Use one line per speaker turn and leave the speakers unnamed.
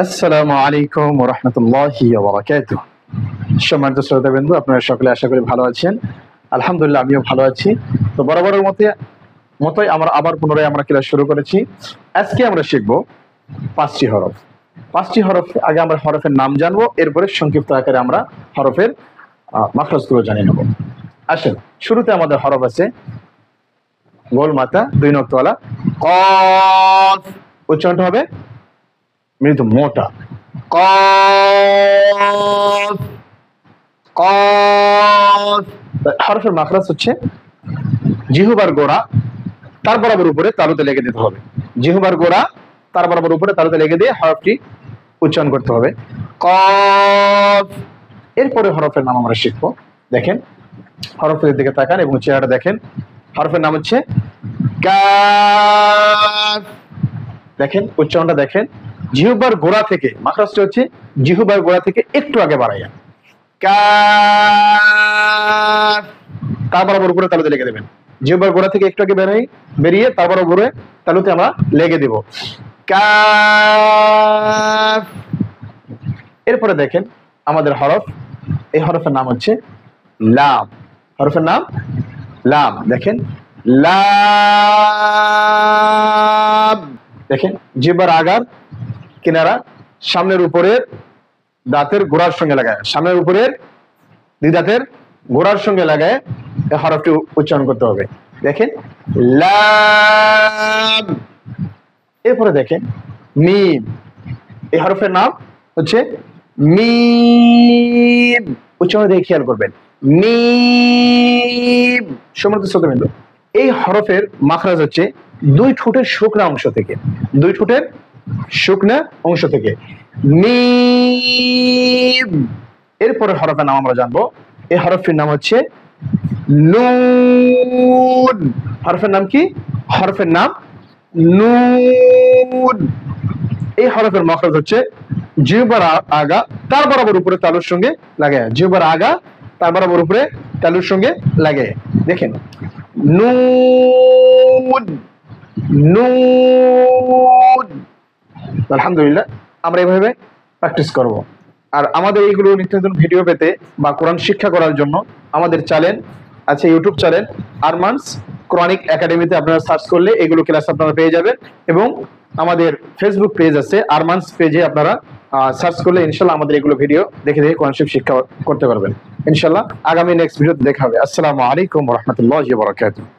আসসালামু আলাইকুম ওয়া রাহমাতুল্লাহি ওয়া বারাকাতুহু। সম্মানিত শ্রোতাবৃন্দ, আপনারা সকলে আশা করি ভালো আছেন। আলহামদুলিল্লাহ, আমিও ভালো আছি। তো বরাবরের মতোই আমরা আবার পুনরায় ক্লাস শুরু করেছি। আজকে আমরা শিখব 5টি হরফ। 5টি হরফ, আগে আমরা হরফের নাম জানবো, এরপরে সংক্ষিপ্ত আকারে আমরা হরফের মাখরাজগুলো জানিয়ে নেব। আসেন, শুরুতে আমাদের হরফ আছে গোল মাথা 2 নক্তওয়ালা কফ। উচ্চারণটা হবে মৃদু মোটা, কফ কফ। হরফের মাখরাজ হচ্ছে জিহ্বার গোড়া তার বরাবর উপরে তালুতে লেগে দিতে হবে। জিহ্বার গোড়া তার বরাবর উপরে তালুতে লেগে দিয়ে হরফটি উচ্চারণ করতে হবে, কফ। এরপরে হরফের নাম আমরা শিখবো। দেখেন, হরফের দিকে তাকান এবং চেহারাটা দেখেন। হরফের নাম হচ্ছে কাফ। দেখেন, উচ্চারণটা দেখেন। জিহ্বার গোড়া থেকে মাখরাজটা হচ্ছে জিহ্বার গোড়া থেকে একটু আগে বাড়াইয়া, কাফ। তার বরাবর উপরে তালুতে লেগে দেবেন। জিহ্বার গোড়া থেকে একটু আগে বেরিয়ে তার বরাবর তালুতে আমরা লেগে দেব, কাফ। এরপরে দেখেন আমাদের হরফ, এই হরফের নাম হচ্ছে লাম। হরফের নাম লাম। দেখেন, লাম। দেখেন, জিহ্বার আগার কিনারা সামনের উপরের দাঁতের গোড়ার সঙ্গে লাগায়, সামনের উপরের 2 দাঁতের গোড়ার সঙ্গে লাগায় এই হরফটি উচ্চারণ করতে হবে। দেখেন, লাম। এরপরে দেখেন মিম। এই হরফের নাম হচ্ছে মিম। উচ্চারণ দিয়ে খেয়াল করবেন, মিম। সম্মানিত শ্রোতাবৃন্দ, এই হরফের মাখরাজ হচ্ছে 2 ঠোঁটের শুকনা অংশ থেকে, 2 ঠোঁটের শুকনা অংশ থেকে, মিম। এরপরে হরফের নাম আমরা জানবো। এই হরফটির নাম হচ্ছে নুন। হরফের নাম কি? হরফের নাম নুন। এই হরফের মাখরাজ হচ্ছে জিহ্বার আগা তার বরাবর উপরে তালুর সঙ্গে লাগে, জিহ্বার আগা তার বরাবর উপরে তালুর সঙ্গে লাগে। দেখেন, নুন নুন। আলহামদুলিল্লাহ, আমরা এভাবে প্র্যাকটিস করব। আর আমাদের এইগুলো নিত্য নতুন ভিডিও পেতে বা কোরআন শিক্ষা করার জন্য আমাদের চ্যানেল আছে, ইউটিউব চ্যানেল আরমানস কোরআনিক একাডেমিতে আপনারা সার্চ করলে এগুলো ক্লাস আপনারা পেয়ে যাবেন। এবং আমাদের ফেসবুক পেজ আছে, আরমানস পেজে আপনারা সার্চ করলে ইনশাল্লাহ আমাদের এগুলো ভিডিও দেখে দেখে কোরআন শিক্ষা করতে পারবেন। ইনশাল্লাহ আগামী নেক্সট ভিডিওতে দেখা হবে। আসসালামু আলাইকুম ওয়া রাহমাতুল্লাহি ওয়া বারাকাতুহু।